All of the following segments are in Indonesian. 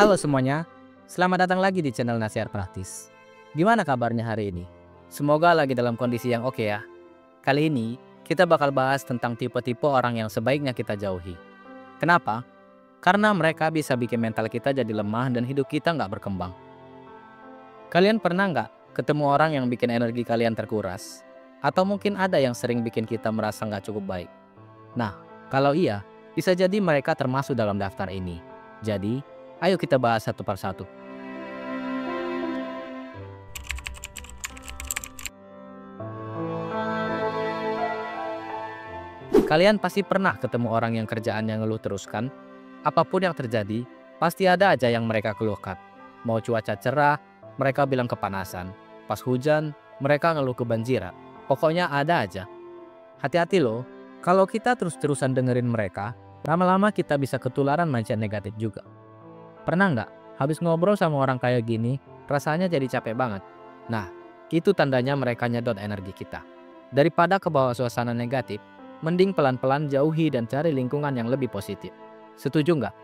Halo semuanya, selamat datang lagi di channel Nasihat Praktis. Gimana kabarnya hari ini? Semoga lagi dalam kondisi yang oke ya. Kali ini, kita bakal bahas tentang tipe-tipe orang yang sebaiknya kita jauhi. Kenapa? Karena mereka bisa bikin mental kita jadi lemah dan hidup kita nggak berkembang. Kalian pernah nggak ketemu orang yang bikin energi kalian terkuras? Atau mungkin ada yang sering bikin kita merasa nggak cukup baik? Nah, kalau iya, bisa jadi mereka termasuk dalam daftar ini. Jadi, ayo kita bahas satu persatu. Kalian pasti pernah ketemu orang yang kerjaannya ngeluh terus kan? Apapun yang terjadi, pasti ada aja yang mereka keluhkan. Mau cuaca cerah, mereka bilang kepanasan. Pas hujan, mereka ngeluh kebanjiran. Pokoknya ada aja. Hati-hati loh, kalau kita terus-terusan dengerin mereka, lama-lama kita bisa ketularan mindset negatif juga. Pernah nggak habis ngobrol sama orang kayak gini, rasanya jadi capek banget? Nah, itu tandanya mereka nyedot energi kita. Daripada kebawa suasana negatif, mending pelan-pelan jauhi dan cari lingkungan yang lebih positif. Setuju nggak?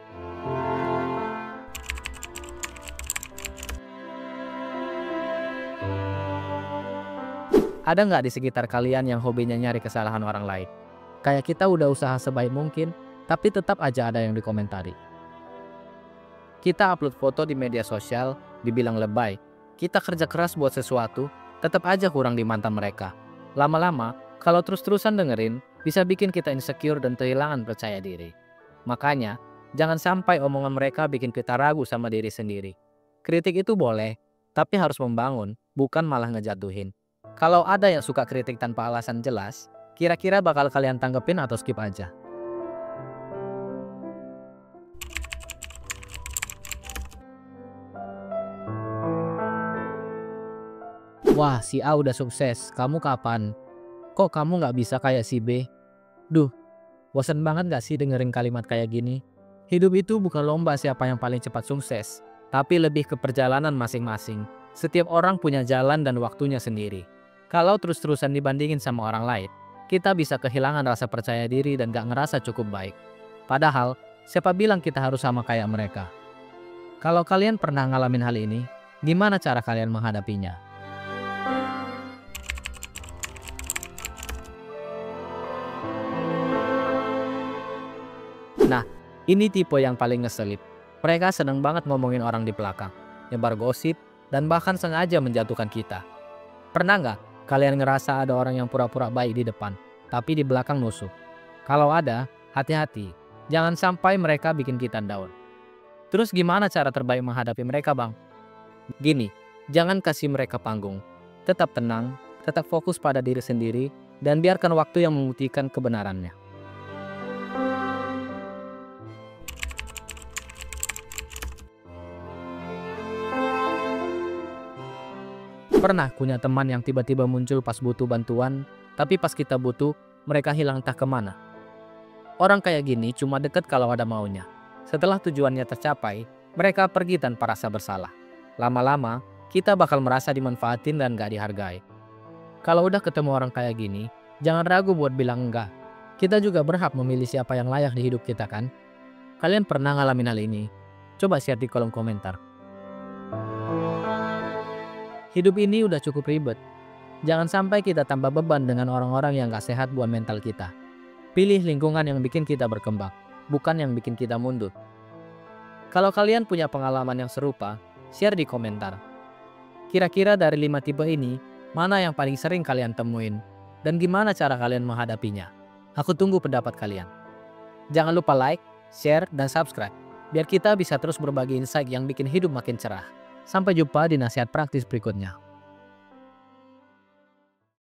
Ada nggak di sekitar kalian yang hobinya nyari kesalahan orang lain? Kayak kita udah usaha sebaik mungkin, tapi tetap aja ada yang dikomentari. Kita upload foto di media sosial, dibilang lebay. Kita kerja keras buat sesuatu, tetap aja kurang di mata mereka. Lama-lama, kalau terus-terusan dengerin, bisa bikin kita insecure dan kehilangan percaya diri. Makanya, jangan sampai omongan mereka bikin kita ragu sama diri sendiri. Kritik itu boleh, tapi harus membangun, bukan malah ngejatuhin. Kalau ada yang suka kritik tanpa alasan jelas, kira-kira bakal kalian tanggepin atau skip aja? Wah, si A udah sukses, kamu kapan? Kok kamu nggak bisa kayak si B? Duh, bosan banget nggak sih dengerin kalimat kayak gini? Hidup itu bukan lomba siapa yang paling cepat sukses, tapi lebih ke perjalanan masing-masing. Setiap orang punya jalan dan waktunya sendiri. Kalau terus-terusan dibandingin sama orang lain, kita bisa kehilangan rasa percaya diri dan gak ngerasa cukup baik. Padahal, siapa bilang kita harus sama kayak mereka? Kalau kalian pernah ngalamin hal ini, gimana cara kalian menghadapinya? Nah, ini tipe yang paling ngeselin. Mereka seneng banget ngomongin orang di belakang, nyebar gosip, dan bahkan sengaja menjatuhkan kita. Pernah nggak kalian ngerasa ada orang yang pura-pura baik di depan, tapi di belakang nusuk? Kalau ada, hati-hati. Jangan sampai mereka bikin kita down. Terus gimana cara terbaik menghadapi mereka, Bang? Gini, jangan kasih mereka panggung. Tetap tenang, tetap fokus pada diri sendiri, dan biarkan waktu yang membuktikan kebenarannya. Pernah punya teman yang tiba-tiba muncul pas butuh bantuan, tapi pas kita butuh, mereka hilang entah kemana. Orang kayak gini cuma deket kalau ada maunya. Setelah tujuannya tercapai, mereka pergi tanpa rasa bersalah. Lama-lama, kita bakal merasa dimanfaatin dan gak dihargai. Kalau udah ketemu orang kayak gini, jangan ragu buat bilang enggak. Kita juga berhak memilih siapa yang layak di hidup kita kan? Kalian pernah ngalamin hal ini? Coba share di kolom komentar. Hidup ini udah cukup ribet. Jangan sampai kita tambah beban dengan orang-orang yang gak sehat buat mental kita. Pilih lingkungan yang bikin kita berkembang, bukan yang bikin kita mundur. Kalau kalian punya pengalaman yang serupa, share di komentar. Kira-kira dari 5 tipe ini, mana yang paling sering kalian temuin? Dan gimana cara kalian menghadapinya? Aku tunggu pendapat kalian. Jangan lupa like, share, dan subscribe, biar kita bisa terus berbagi insight yang bikin hidup makin cerah. Sampai jumpa di nasihat praktis berikutnya.